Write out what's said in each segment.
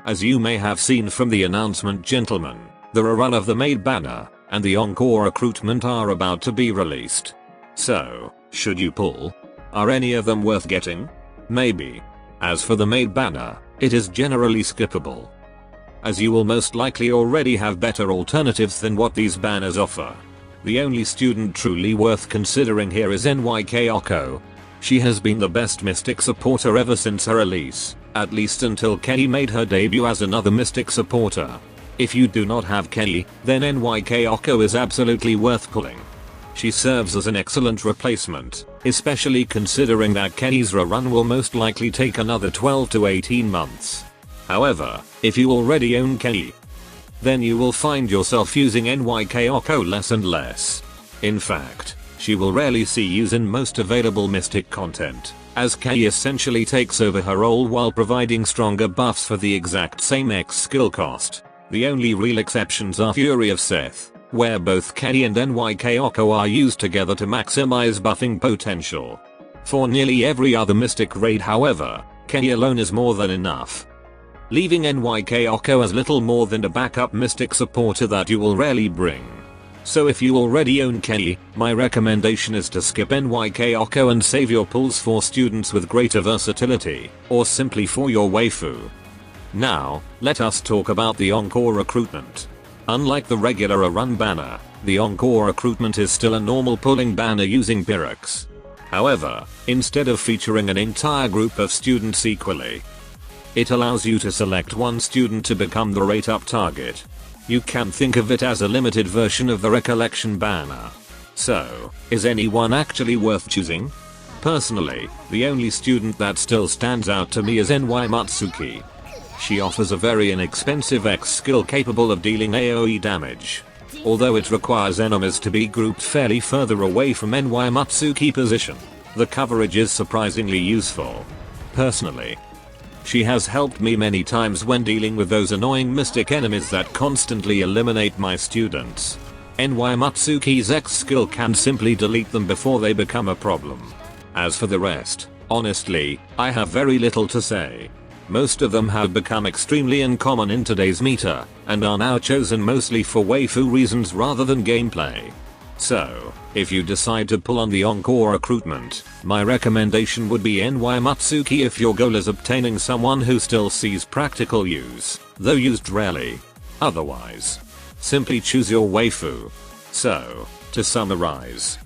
As you may have seen from the announcement, gentlemen, the rerun of the Maid banner and the Encore Recruitment are about to be released. So, should you pull? Are any of them worth getting? Maybe. As for the Maid banner, it is generally skippable, as you will most likely already have better alternatives than what these banners offer. The only student truly worth considering here is NY.Kayoko. She has been the best Mystic supporter ever since her release, at least until Kenny made her debut as another Mystic supporter. If you do not have Kenny, then NY.Kayoko is absolutely worth pulling. She serves as an excellent replacement, especially considering that Kenny's rerun will most likely take another 12 to 18 months. However, if you already own Kenny, then you will find yourself using NY.Kayoko less and less. In fact, she will rarely see use in most available Mystic content, as Kenny essentially takes over her role while providing stronger buffs for the exact same X skill cost. The only real exceptions are Fury of Seth, where both Kenny and NY.Kayoko are used together to maximize buffing potential. For nearly every other Mystic raid, however, Kenny alone is more than enough, leaving NY.Kayoko as little more than a backup Mystic supporter that you will rarely bring. So if you already own Kenny, my recommendation is to skip NY.Kayoko and save your pulls for students with greater versatility, or simply for your waifu. Now, let us talk about the Encore Recruitment. Unlike the regular rerun banner, the Encore Recruitment is still a normal pulling banner using Pyrex. However, instead of featuring an entire group of students equally, it allows you to select one student to become the rate up target. You can think of it as a limited version of the Recollection banner. So, is anyone actually worth choosing? Personally, the only student that still stands out to me is NY.Mutsuki. She offers a very inexpensive X skill capable of dealing AoE damage. Although it requires enemies to be grouped fairly further away from NY.Mutsuki position, the coverage is surprisingly useful. Personally, she has helped me many times when dealing with those annoying Mystic enemies that constantly eliminate my students. NY.Mutsuki's X skill can simply delete them before they become a problem. As for the rest, honestly, I have very little to say. Most of them have become extremely uncommon in today's meta, and are now chosen mostly for waifu reasons rather than gameplay. So, if you decide to pull on the Encore Recruitment, my recommendation would be NY.Mutsuki if your goal is obtaining someone who still sees practical use, though used rarely. Otherwise, simply choose your waifu. So, to summarize,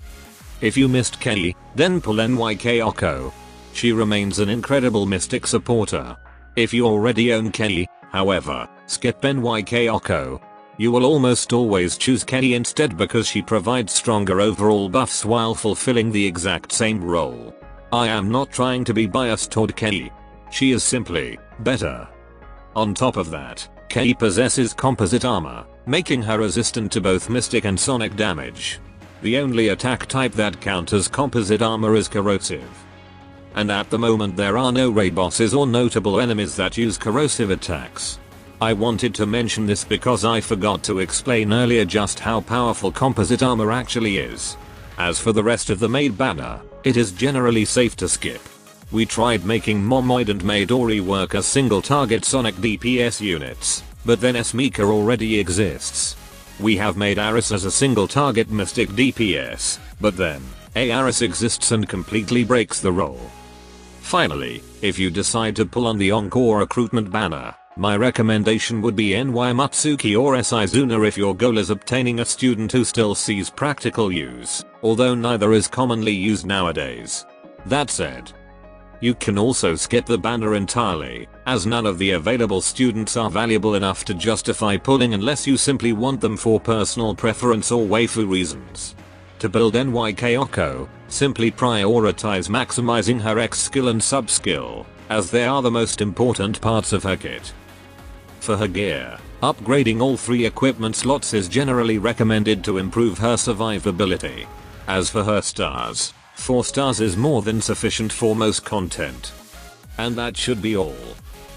if you missed Kenny, then pull NY.Kayoko. She remains an incredible Mystic supporter. If you already own Kenny, however, skip NY.Kayoko. You will almost always choose Kenny instead because she provides stronger overall buffs while fulfilling the exact same role. I am not trying to be biased toward Kenny. She is simply better. On top of that, Kenny possesses composite armor, making her resistant to both Mystic and Sonic damage. The only attack type that counters composite armor is corrosive. And at the moment there are no raid bosses or notable enemies that use corrosive attacks. I wanted to mention this because I forgot to explain earlier just how powerful composite armor actually is. As for the rest of the Maid banner, it is generally safe to skip. We tried making Momoid and Midori work as single target Sonic DPS units, but then S.Mika already exists. We have made Aris as a single target Mystic DPS, but then, Aris exists and completely breaks the role. Finally, if you decide to pull on the Encore Recruitment banner, my recommendation would be NY.Mutsuki or Izuna if your goal is obtaining a student who still sees practical use, although neither is commonly used nowadays. That said, you can also skip the banner entirely, as none of the available students are valuable enough to justify pulling unless you simply want them for personal preference or waifu reasons. To build NY.Kayoko, simply prioritize maximizing her X skill and sub skill, as they are the most important parts of her kit. For her gear, upgrading all 3 equipment slots is generally recommended to improve her survivability. As for her stars, 4 stars is more than sufficient for most content. And that should be all.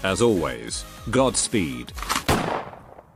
As always, Godspeed.